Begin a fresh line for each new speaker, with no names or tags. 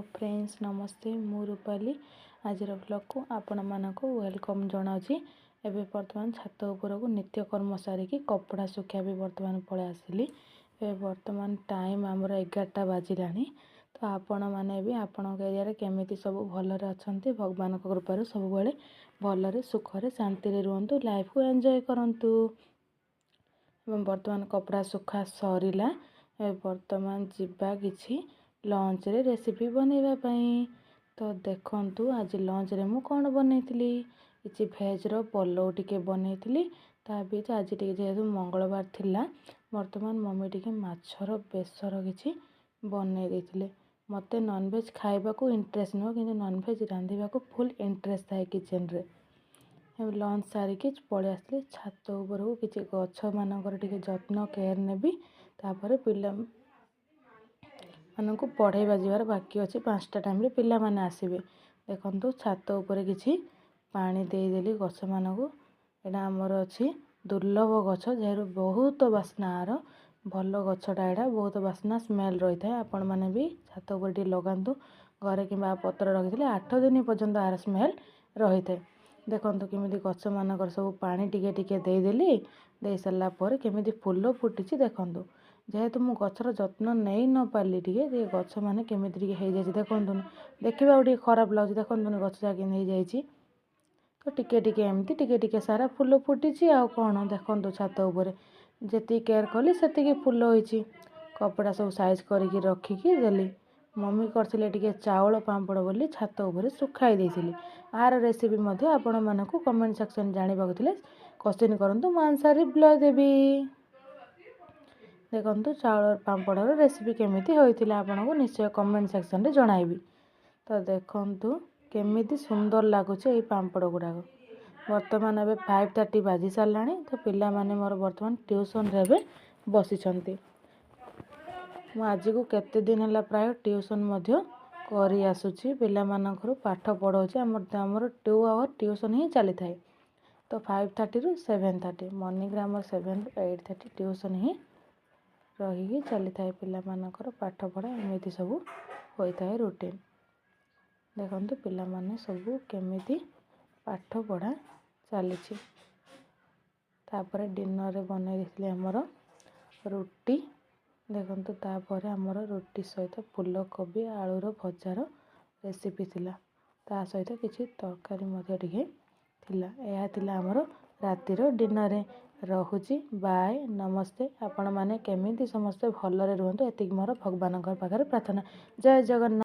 Friends नमस्ते मु रूपाली आज ब्लॉग को आपण मानक वेलकम जनावि एवं बर्तमान छात उपरक नित्यकर्म सारिकी कपड़ा सुखा भी बर्तमान पलि आसली बर्तमान टाइम आमर 11टा बाजिला तो आपण मैंने भी आपण एरिया केमी सब भलरे अच्छा भगवान कृपार सब भलरे सुखरे शांति रुहतु लाइफ को एंजॉय करंतु बर्तमान कपड़ा सुखा सरीला बर्तमान जीवा किछि लंच रे रेसिपी बनैबा पई तो देखंतु आज लंच रे मु कोन बनैतिली किछि भेज रो पलौ टिके बनैतिली ता बीच आज टिके जेहेतु मंगलवार थिला बर्तमान मम्मी टिके माछर बेसर किछि बनै दैथिले मते नॉन वेज खाइबा को इंटरेस्ट न किंतु नॉन वेज रांधिबा को फुल इंटरेस्ट थाए किचन रे लंच सारिकी पलि आसली छात ऊपर को किछि गछ मानकर टिके जत्न केयर नेबी तापर पिला मानक पढ़ेबा जीवार बाकी अच्छी 5टा टाइम रे पिला माने आसीबे देखंतु छात ऊपर किछि पानी देई देली गछ मानक एडा हमर अछि दुर्लभ गछ जेहरु बहुत बास्नार भल गछटा एडा बहुत बास्ना स्मेल रही थाए आपण माने भी छात ऊपर टी लगांतु घरे किबा पत्र रखिथिले 8 दिन पर्यंत आर स्मेल रही थाए देखंतु केमिति गछ मानकर सब पानी टिके टिके देई देली देई सरला पर केमिति फूल फुटिछि देखंतु जेहेतु मु गछर जत्न नहीं न पाली टिके गछ माने केमिति टिके हे जाय देखंतु देखिबा टिके खराब लागु देखंतु गछ जा केन हे जायछि तो टिके टिके एमती टिके टिके सारा फूल फुटिछि आ कोन देखंतु छात ऊपर जेति केयर कली सेति फूल होइछि कपड़ा सब साइज करिकि रखिकि देली मम्मी करथिले टिके चावल पांपड़ बोली छात ऊपर सुखाई देइथिली आर रेसिपी मध्ये आपण मानकु कमेंट सेक्शन जानिबाक थिले क्वेश्चन करंतु मु आंसर रिप्लाई देबी देखंतु चावल पांपड़ रेसिपी केमिति होइथिला आपनको निश्चय कमेंट सेक्शन रे जणाइबी तो देखंतु केमिति सुंदर लागुचे ए पांपड़ गुडा वर्तमान एबे 5:30 बाजी सारलाणी तो पिला माने मोर वर्तमान ट्यूशन रे एबे बसिछंती मु आज को केते दिन हला प्राय ट्यूशन मध्ये करी आसुची पिला मानकर पाठ पढौची हमर 2 आवर ट्यूशन ही चली थाए तो 5:30 रु 7:30 मॉर्निंग रे हमर 7 रु 8:30 ट्यूशन ही रही चली थाए पिला मानकर पाठ पढ़ा एमिति सब होई थाए रूटीन देखंतु पिला माने सब केमिति पाठ पढ़ा चलीछि तापर डिनर रे बनै दिसले हमर रोटी देखंतु तापर हमर रोटी सहित फूल कोबी आलू रो भजार रेसिपी थिला ता सहित किछि तरकारी मध्ये टिके थिला एहा थिला हमर राती रो डिनर रे रहुची बाय नमस्ते आपण माने केमिति समस्त भलरे रुहंतु एतिक मोर भगवान पाखरे प्रार्थना जय जगन्नाथ।